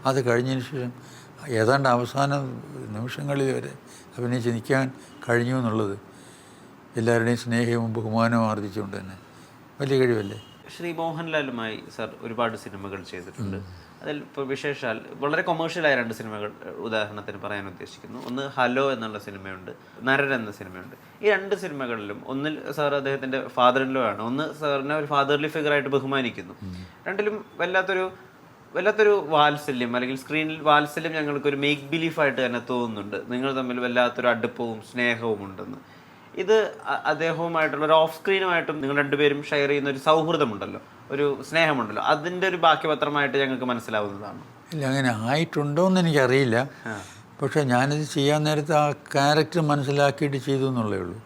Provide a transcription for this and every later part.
അത് കഴിഞ്ഞതിന് ശേഷം ഏതാണ്ട് അവസാന നിമിഷങ്ങളിൽ വരെ അഭിനയിച്ച് നിൽക്കാൻ കഴിഞ്ഞു എന്നുള്ളത് എല്ലാവരുടെയും സ്നേഹവും ബഹുമാനവും ആർജിച്ചുകൊണ്ട് തന്നെ വലിയ കഴിവല്ലേ. ശ്രീ മോഹൻലാലുമായി സാർ ഒരുപാട് സിനിമകൾ ചെയ്തിട്ടുണ്ട്. അതിൽ ഇപ്പോൾ വിശേഷാൽ വളരെ കൊമേഴ്ഷ്യലായ 2 സിനിമകൾ ഉദാഹരണത്തിന് പറയാൻ ഉദ്ദേശിക്കുന്നു. ഒന്ന് ഹലോ എന്നുള്ള സിനിമയുണ്ട്, നരൻ എന്ന സിനിമയുണ്ട്. ഈ 2 സിനിമകളിലും ഒന്നിൽ സാർ അദ്ദേഹത്തിൻ്റെ ഫാദർ ഇൻ ലോ ആണ്, ഒന്ന് സാറിനെ ഒരു ഫാദർലി ഫിഗറായിട്ട് ബഹുമാനിക്കുന്നു. രണ്ടിലും വല്ലാത്തൊരു വാത്സല്യം അല്ലെങ്കിൽ സ്ക്രീനിൽ വാത്സല്യം ഞങ്ങൾക്കൊരു മേക്ക് ബിലീഫായിട്ട് തന്നെ തോന്നുന്നുണ്ട്. നിങ്ങൾ തമ്മിൽ വല്ലാത്തൊരു അടുപ്പവും സ്നേഹവും ഉണ്ടെന്ന്. ഇത് അദ്ദേഹവുമായിട്ടുള്ള ഒരു ഓഫ് സ്ക്രീനുമായിട്ടും നിങ്ങൾ രണ്ടുപേരും ഷെയർ ചെയ്യുന്ന ഒരു സൗഹൃദമുണ്ടല്ലോ, ഒരു സ്നേഹമുണ്ടല്ലോ, അതിൻ്റെ ഒരു ബാക്കിപത്രമായിട്ട് ഞങ്ങൾക്ക് മനസ്സിലാവുന്നതാണ്. ഇല്ല, അങ്ങനെ ആയിട്ടുണ്ടോ എന്ന് എനിക്കറിയില്ല. പക്ഷേ ഞാനിത് ചെയ്യാൻ നേരത്തെ ആ ക്യാരക്ടർ മനസ്സിലാക്കിയിട്ട് ചെയ്തു എന്നുള്ളേ ഉള്ളൂ.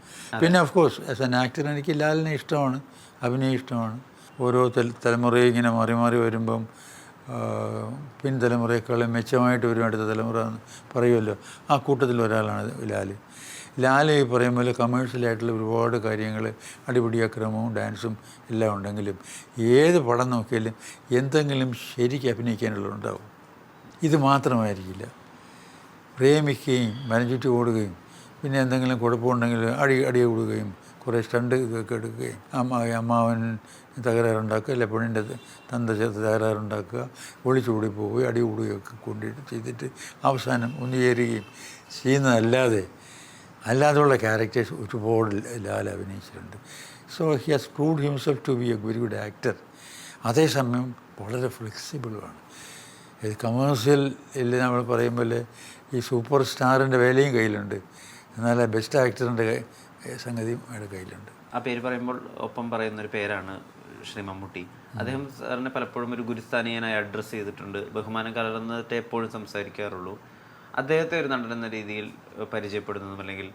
പിന്നെ of course as an actor എനിക്ക് ലാലിനെ ഇഷ്ടമാണ്, അഭിനയം ഇഷ്ടമാണ്. ഓരോ തലമുറയും ഇങ്ങനെ മാറി മാറി വരുമ്പം പിൻതലമുറയെക്കാളും മെച്ചമായിട്ട് വരും അടുത്ത തലമുറ എന്ന് പറയുമല്ലോ. ആ കൂട്ടത്തിൽ ഒരാളാണ് ലാൽ. ഈ പറയും പോലെ കമേഴ്ഷ്യലായിട്ടുള്ള ഒരുപാട് കാര്യങ്ങൾ, അടിപിടി അക്രമവും ഡാൻസും എല്ലാം ഉണ്ടെങ്കിലും ഏത് പടം നോക്കിയാലും എന്തെങ്കിലും ശരിക്ക് അഭിനയിക്കാനുള്ളതുണ്ടാവും. ഇത് മാത്രമായിരിക്കില്ല. പ്രേമിക്കുകയും മനചുറ്റി ഓടുകയും പിന്നെ എന്തെങ്കിലും കുഴപ്പമുണ്ടെങ്കിൽ അടി കൂടുകയും കുറേ സ്റ്റണ്ട് ഇതൊക്കെ എടുക്കുകയും അമ്മാവൻ തകരാറുണ്ടാക്കുക, അല്ലെ പെണ്ണിൻ്റെ തന്ത തകരാറുണ്ടാക്കുക, ഒളിച്ചുകൂടി പോവുകയും അടി കൂടുകയൊക്കെ കൊണ്ടിട്ട് ചെയ്തിട്ട് അവസാനം ഒന്ന് ചേരുകയും അല്ലാതെയുള്ള ക്യാരക്ടേഴ്സ് ഒരുപാട് ലാൽ അഭിനയിച്ചിട്ടുണ്ട്. So he has proved himself to be a very good actor. അതേസമയം വളരെ ഫ്ലെക്സിബിളുമാണ്. ഇത് കമേഴ്സ്യൽ ഇല്ല നമ്മൾ പറയും പോലെ ഈ സൂപ്പർ സ്റ്റാറിൻ്റെ വേലയും കയ്യിലുണ്ട്, എന്നാൽ ബെസ്റ്റ് ആക്ടറിൻ്റെ സംഗതിയും അയാളുടെ കയ്യിലുണ്ട്. ആ പേര് പറയുമ്പോൾ ഒപ്പം പറയുന്നൊരു പേരാണ് ശ്രീ മമ്മൂട്ടി. അദ്ദേഹം സാറിനെ പലപ്പോഴും ഒരു ഗുരുസ്ഥാനീയനായി അഡ്രസ്സ് ചെയ്തിട്ടുണ്ട്. ബഹുമാനം കലർന്നിട്ട് എപ്പോഴും സംസാരിക്കാറുള്ളൂ. അദ്ദേഹത്തെ ഒരു നടൻ എന്ന രീതിയിൽ പരിചയപ്പെടുന്നതും അല്ലെങ്കിൽ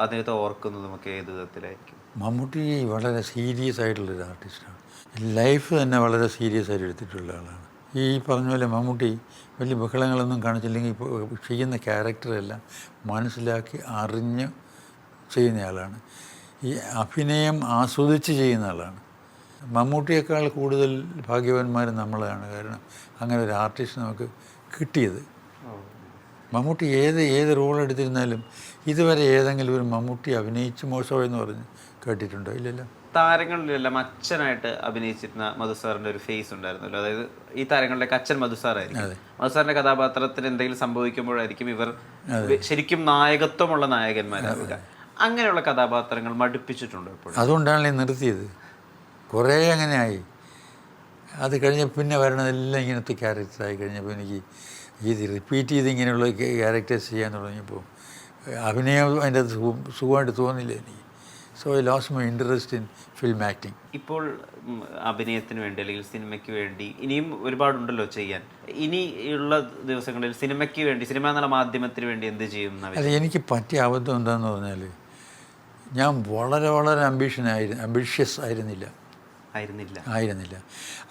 അദ്ദേഹത്തെ ഓർക്കുന്നതുമൊക്കെ ഏത് വിധത്തിലായിരിക്കും? മമ്മൂട്ടി വളരെ സീരിയസ് ആയിട്ടുള്ളൊരു ആർട്ടിസ്റ്റാണ്. ലൈഫ് തന്നെ വളരെ സീരിയസ് ആയിട്ട് എടുത്തിട്ടുള്ള ആളാണ്. ഈ പറഞ്ഞ പോലെ മമ്മൂട്ടി വലിയ ബഹളങ്ങളൊന്നും കാണിച്ചില്ലെങ്കിൽ ഇപ്പോൾ ചെയ്യുന്ന ക്യാരക്ടറെല്ലാം മനസ്സിലാക്കി അറിഞ്ഞ് ചെയ്യുന്നയാളാണ്. ഈ അഭിനയം ആസ്വദിച്ച് ചെയ്യുന്ന ആളാണ്. മമ്മൂട്ടിയേക്കാൾ കൂടുതൽ ഭാഗ്യവാന്മാർ നമ്മളാണ്. കാരണം അങ്ങനെ ഒരു ആർട്ടിസ്റ്റ് നമുക്ക് കിട്ടിയത്. മമ്മൂട്ടി ഏത് റോൾ എടുത്തിരുന്നാലും ഇതുവരെ ഏതെങ്കിലും ഒരു മമ്മൂട്ടി അഭിനയിച്ച് മോശമെന്ന് പറഞ്ഞ് കേട്ടിട്ടുണ്ടോ? ഇല്ലല്ലോ. താരങ്ങളിലെല്ലാം അച്ഛനായിട്ട് അഭിനയിച്ചിരുന്ന മധുസാറിൻ്റെ ഒരു ഫേസ് ഉണ്ടായിരുന്നല്ലോ. അതായത് ഈ താരങ്ങളുടെയൊക്കെ അച്ഛൻ മധുസാറായിരിക്കും. മധുസാറിൻ്റെ കഥാപാത്രത്തിന് എന്തെങ്കിലും സംഭവിക്കുമ്പോഴായിരിക്കും ഇവർ ശരിക്കും നായകത്വമുള്ള നായകന്മാരാവുക. അങ്ങനെയുള്ള കഥാപാത്രങ്ങൾ മടുപ്പിച്ചിട്ടുണ്ടോ എപ്പോഴും? അതുകൊണ്ടാണല്ലേ നിർത്തിയത്. കുറേ അങ്ങനെയായി. അത് കഴിഞ്ഞ പിന്നെ വരണതെല്ലാം ഇങ്ങനത്തെ ക്യാരക്ടറായി കഴിഞ്ഞപ്പോൾ എനിക്ക് ഇത് റിപ്പീറ്റ് ചെയ്ത് ഇങ്ങനെയുള്ള ക്യാരക്ടേഴ്സ് ചെയ്യാൻ തുടങ്ങിയപ്പോൾ അഭിനയം അതിൻ്റെ സുഖമായിട്ട് തോന്നില്ല എനിക്ക്. So I lost my interest in film acting. ഇപ്പോൾ അഭിനയത്തിന് വേണ്ടി അല്ലെങ്കിൽ സിനിമയ്ക്ക് വേണ്ടി ഇനിയും ഒരുപാടുണ്ടല്ലോ ചെയ്യാൻ. ഇനിയുള്ള ദിവസങ്ങളിൽ സിനിമയ്ക്ക് വേണ്ടി, സിനിമ എന്നുള്ള മാധ്യമത്തിന് വേണ്ടി എന്ത് ചെയ്യും? അല്ല, എനിക്ക് പറ്റിയ അബദ്ധം എന്താണെന്ന് പറഞ്ഞാൽ ഞാൻ വളരെ അംബിഷ്യസ് ആയിരുന്നില്ല.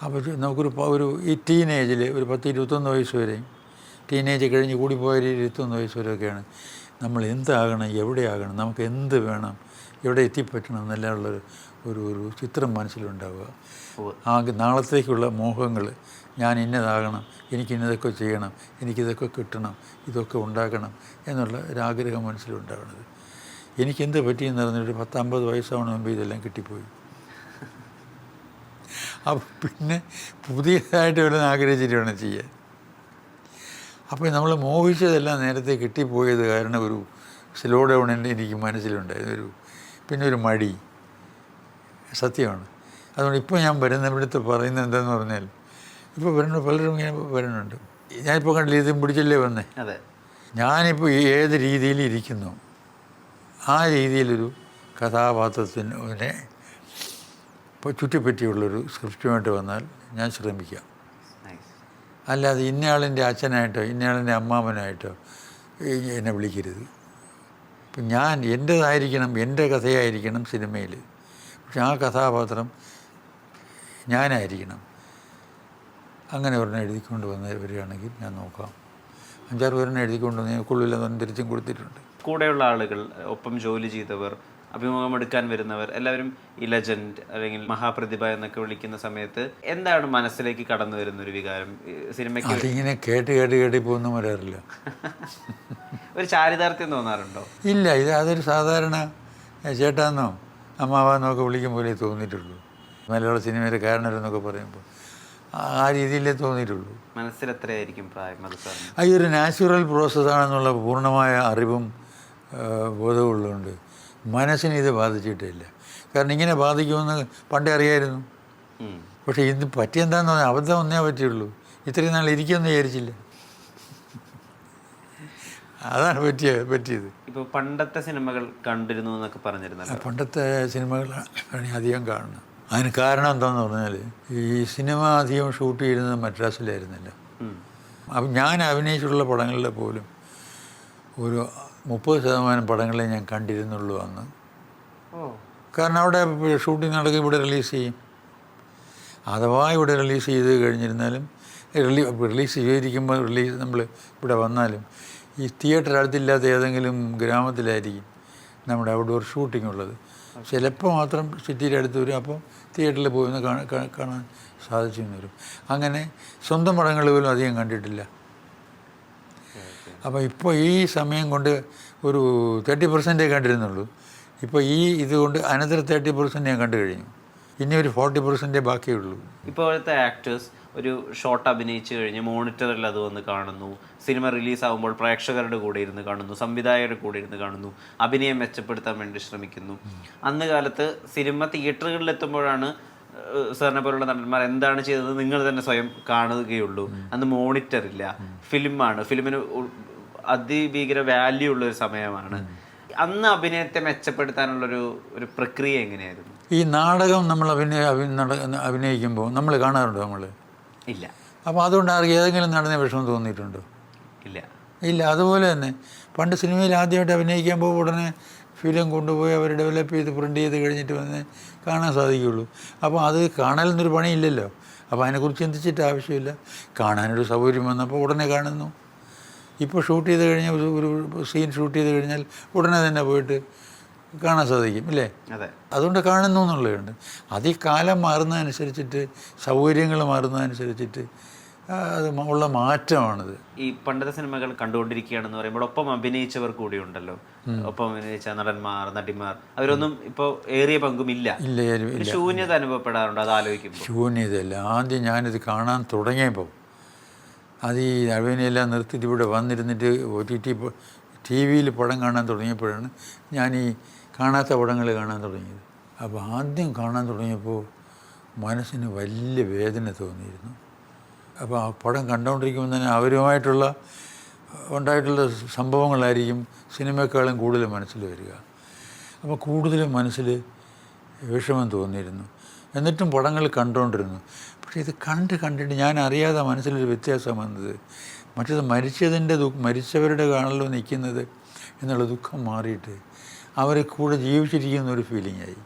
അപ്പോൾ നമുക്കൊരു ഈ ടീനേജിൽ ഒരു 10-21 വയസ്സ് വരെയും, ടീനേജ് കഴിഞ്ഞ് കൂടിപ്പോയ 21 വയസ്സ് വരെയൊക്കെയാണ് നമ്മൾ എന്താകണം, എവിടെയാകണം, നമുക്ക് എന്ത് വേണം, എവിടെ എത്തിപ്പറ്റണം എന്നെല്ലാം ഒരു ചിത്രം മനസ്സിലുണ്ടാവുക. നാളത്തേക്കുള്ള മോഹങ്ങൾ, ഞാൻ ഇന്നതാകണം, എനിക്ക് ഇന്നതൊക്കെ ചെയ്യണം, എനിക്കിതൊക്കെ കിട്ടണം, ഇതൊക്കെ ഉണ്ടാക്കണം എന്നുള്ള ഒരാഗ്രഹം മനസ്സിലുണ്ടാകണത്. എനിക്കെന്ത് പറ്റിയെന്ന് പറഞ്ഞിട്ട് 10-50 വയസ്സാവണ മുമ്പ് ഇതെല്ലാം കിട്ടിപ്പോയി. അപ്പോൾ പിന്നെ പുതിയതായിട്ട് വല്ലതും ആഗ്രഹിച്ചിട്ട് വേണം ചെയ്യാൻ. അപ്പോൾ നമ്മൾ മോഹിച്ചതെല്ലാം നേരത്തെ കിട്ടിപ്പോയത് കാരണം ഒരു സ്ലോ ഡൗൺ എനിക്ക് മനസ്സിലുണ്ടായിരുന്നു. പിന്നെ ഒരു മടി, സത്യമാണ്. അതുകൊണ്ട് ഇപ്പോൾ ഞാൻ വരുന്നിടത്ത് പറയുന്നത് എന്താണെന്ന് പറഞ്ഞാൽ, ഇപ്പോൾ പലരും ഇങ്ങനെ വരുന്നുണ്ട്. ഞാനിപ്പോൾ കണ്ടില്ല, ഇതും പിടിച്ചല്ലേ വന്നേ. അതെ, ഞാനിപ്പോൾ ഏത് രീതിയിൽ ഇരിക്കുന്നു ആ രീതിയിലൊരു കഥാപാത്രത്തിനെ ഇപ്പോൾ ചുറ്റിപ്പറ്റിയുള്ളൊരു സ്ക്രിപ്റ്റുമായിട്ട് വന്നാൽ ഞാൻ ശ്രമിക്കാം. അല്ലാതെ ഇന്നയാളിൻ്റെ അച്ഛനായിട്ടോ ഇന്നയാളിൻ്റെ അമ്മാവനായിട്ടോ എന്നെ വിളിക്കരുത്. ഇപ്പം ഞാൻ എൻ്റേതായിരിക്കണം, എൻ്റെ കഥയായിരിക്കണം സിനിമയിൽ. പക്ഷെ ആ കഥാപാത്രം ഞാനായിരിക്കണം. അങ്ങനെ ഒരെണ്ണം എഴുതിക്കൊണ്ട് വരികയാണെങ്കിൽ ഞാൻ നോക്കാം. 5-6 പേരെണ്ണം എഴുതിക്കൊണ്ട് വന്ന് കൊള്ളില്ലെന്ന് തിരിച്ചും കൊടുത്തിട്ടുണ്ട്. കൂടെയുള്ള ആളുകൾ, ഒപ്പം ജോലി ചെയ്തവർ, അഭിമുഖം എടുക്കാൻ വരുന്നവർ എല്ലാവരും ഈ ലെജൻഡ് അല്ലെങ്കിൽ മഹാപ്രതിഭ എന്നൊക്കെ വിളിക്കുന്ന സമയത്ത് എന്താണ് മനസ്സിലേക്ക് കടന്നു വരുന്ന ഒരു വികാരം സിനിമയ്ക്ക്? അതിങ്ങനെ കേട്ട് പോകുന്ന വരാറില്ല. ഒരു ചാരിതാർത്ഥ്യം തോന്നാറുണ്ടോ? ഇല്ല, അതൊരു സാധാരണ ചേട്ടാന്നോ അമ്മാവാന്നോ ഒക്കെ വിളിക്കും പോലെ തോന്നിയിട്ടുള്ളൂ. മലയാള സിനിമയിലെ കാരണവരെന്നൊക്കെ പറയുമ്പോൾ ആ രീതിയിലേ തോന്നിയിട്ടുള്ളൂ. മനസ്സിൽ എത്രയായിരിക്കും പ്രായം അത് സാർ? ഈ ഒരു നാച്ചുറൽ പ്രോസസ്സാണെന്നുള്ള പൂർണ്ണമായ അറിവും ബോധമുള്ളതുകൊണ്ട് മനസ്സിന് ഇത് ബാധിച്ചിട്ടില്ല. കാരണം ഇങ്ങനെ ബാധിക്കുമെന്ന് പണ്ടേ അറിയായിരുന്നു. പക്ഷേ ഇത് പറ്റിയെന്താന്ന് പറഞ്ഞാൽ അബദ്ധം ഒന്നേ പറ്റിയുള്ളൂ. ഇത്രയും നാൾ ഇരിക്കുമെന്ന് വിചാരിച്ചില്ല. അതാണ് പറ്റിയത്. ഇപ്പോൾ പണ്ടത്തെ സിനിമകൾ കണ്ടിരുന്നു എന്നൊക്കെ പറഞ്ഞിരുന്നല്ലോ. പണ്ടത്തെ സിനിമകളാണ് അധികം കാണുന്നത്. അതിന് കാരണം എന്താണെന്ന് പറഞ്ഞാൽ ഈ സിനിമ അധികം ഷൂട്ട് ചെയ്യുന്നത് മദ്രാസിലായിരുന്നില്ല. അപ്പം ഞാൻ അഭിനയിച്ചിട്ടുള്ള പടങ്ങളിലെ പോലും ഒരു 30% പടങ്ങളെ ഞാൻ കണ്ടിരുന്നുള്ളൂ അന്ന്. കാരണം അവിടെ ഷൂട്ടിംഗ് നടക്കും, ഇവിടെ റിലീസ് ചെയ്യും. അഥവാ ഇവിടെ റിലീസ് ചെയ്ത് കഴിഞ്ഞിരുന്നാലും റിലീസ് ചെയ്തിരിക്കുമ്പോൾ നമ്മൾ ഇവിടെ വന്നാലും ഈ തിയേറ്റർ അടുത്തില്ലാത്ത ഏതെങ്കിലും ഗ്രാമത്തിലായിരിക്കും നമ്മുടെ ഔട്ട്ഡോർ ഷൂട്ടിംഗ് ഉള്ളത്. ചിലപ്പോൾ മാത്രം സിറ്റിയുടെ അടുത്ത് വരും. അപ്പോൾ തിയേറ്ററിൽ പോയി കാണാൻ സാധിച്ചെന്ന് വരും. അങ്ങനെ സ്വന്തം പടങ്ങൾ പോലും അധികം കണ്ടിട്ടില്ല. അപ്പോൾ ഇപ്പോൾ ഈ സമയം കൊണ്ട് ഒരു 30% കണ്ടിരുന്നുള്ളൂ. ഇപ്പോൾ ഇതുകൊണ്ട് അനന്തര 30% ഞാൻ കണ്ടു കഴിഞ്ഞു. ഇനി ഒരു 40% ബാക്കിയുള്ളൂ. ഇപ്പോഴത്തെ ആക്ടേഴ്സ് ഒരു ഷോട്ട് അഭിനയിച്ച് കഴിഞ്ഞ് മോണിറ്ററിൽ അത് വന്ന് കാണുന്നു, സിനിമ റിലീസാകുമ്പോൾ പ്രേക്ഷകരുടെ കൂടെ ഇരുന്ന് കാണുന്നു, സംവിധായകരുടെ കൂടെ ഇരുന്ന് കാണുന്നു, അഭിനയം മെച്ചപ്പെടുത്താൻ വേണ്ടി ശ്രമിക്കുന്നു. അന്ന് കാലത്ത് സിനിമ തിയേറ്ററുകളിൽ എത്തുമ്പോഴാണ് സാറിനെ പോലുള്ള നടന്മാർ എന്താണ് ചെയ്തത് നിങ്ങൾ തന്നെ സ്വയം കാണുകയുള്ളൂ. അന്ന് മോണിറ്റർ ഇല്ല, ഫിലിമാണ്, ഫിലിമിന് അതിഭീകര വാല്യൂ ഉള്ളൊരു സമയമാണ്. അന്ന് അഭിനയത്തെ മെച്ചപ്പെടുത്താനുള്ളൊരു പ്രക്രിയ എങ്ങനെയായിരുന്നു? ഈ നാടകം നമ്മൾ അഭിനയിക്കുമ്പോൾ നമ്മൾ കാണാറുണ്ടോ? നമ്മൾ ഇല്ല. അപ്പോൾ അതുകൊണ്ട് ആർക്ക് ഏതെങ്കിലും നടന്ന വിഷമം തോന്നിയിട്ടുണ്ടോ? ഇല്ല. അതുപോലെ തന്നെ പണ്ട് സിനിമയിൽ ആദ്യമായിട്ട് അഭിനയിക്കാൻ പോകുമ്പോൾ ഉടനെ ഫിലിം കൊണ്ടുപോയി അവർ ഡെവലപ്പ് ചെയ്ത് പ്രിൻ്റ് ചെയ്ത് കഴിഞ്ഞിട്ട് വന്ന് കാണാൻ സാധിക്കുകയുള്ളൂ. അപ്പോൾ അത് കാണാനൊന്നൊരു പണിയില്ലല്ലോ. അപ്പോൾ അതിനെക്കുറിച്ച് ചിന്തിച്ചിട്ട് ആവശ്യമില്ല. കാണാനൊരു സൗകര്യം വന്നപ്പോൾ ഉടനെ കാണുന്നു. ഇപ്പോൾ ഷൂട്ട് ചെയ്ത് കഴിഞ്ഞാൽ ഒരു സീൻ ഷൂട്ട് ചെയ്ത് കഴിഞ്ഞാൽ ഉടനെ തന്നെ പോയിട്ട് കാണാൻ സാധിക്കും, ഇല്ലേ? അതുകൊണ്ട് കാണുന്നു എന്നുള്ളതുണ്ട്. അത് ഈ കാലം മാറുന്നതനുസരിച്ചിട്ട്, സൗകര്യങ്ങൾ മാറുന്നതനുസരിച്ചിട്ട് അത് ഉള്ള മാറ്റമാണിത്. ഈ പണ്ടത്തെ സിനിമകൾ കണ്ടുകൊണ്ടിരിക്കുകയാണെന്ന് പറയുമ്പോൾ ഒപ്പം അഭിനയിച്ചവർ കൂടി ഉണ്ടല്ലോ. ഒപ്പം അഭിനയിച്ച നടന്മാർ, നടിമാർ, അവരൊന്നും ഇപ്പോൾ ഏറിയ പങ്കുമില്ല. ശൂന്യത അനുഭവപ്പെടാറുണ്ട് അത് ആലോചിക്കുമ്പോൾ? ശൂന്യതയല്ല. ആദ്യം ഞാനിത് കാണാൻ തുടങ്ങിയപ്പോൾ അത് ഈ അഭിനയെല്ലാം നിർത്തിയിട്ട് ഇവിടെ വന്നിരുന്നിട്ട് TV പടം കാണാൻ തുടങ്ങിയപ്പോഴാണ് ഞാൻ ഈ കാണാത്ത പടങ്ങൾ കാണാൻ തുടങ്ങിയത്. അപ്പോൾ ആദ്യം കാണാൻ തുടങ്ങിയപ്പോൾ മനസ്സിന് വലിയ വേദന തോന്നിയിരുന്നു. അപ്പോൾ ആ പടം കണ്ടുകൊണ്ടിരിക്കുമ്പോൾ തന്നെ അവരുമായിട്ടുള്ള ഉണ്ടായിട്ടുള്ള സംഭവങ്ങളായിരിക്കും സിനിമയെക്കാളും കൂടുതൽ മനസ്സിൽ വരിക. അപ്പോൾ കൂടുതലും മനസ്സിൽ വിഷമം തോന്നിയിരുന്നു. എന്നിട്ടും പടങ്ങൾ കണ്ടുകൊണ്ടിരുന്നു. പക്ഷേ ഇത് കണ്ടിട്ട് ഞാൻ അറിയാതെ മനസ്സിലൊരു വ്യത്യാസം വന്നത്, മറ്റേത് മരിച്ചവരുടെ കാണലോ നിൽക്കുന്നത് എന്നുള്ള ദുഃഖം മാറിയിട്ട് അവരെ കൂടെ ജീവിച്ചിരിക്കുന്ന ഒരു ഫീലിംഗായി.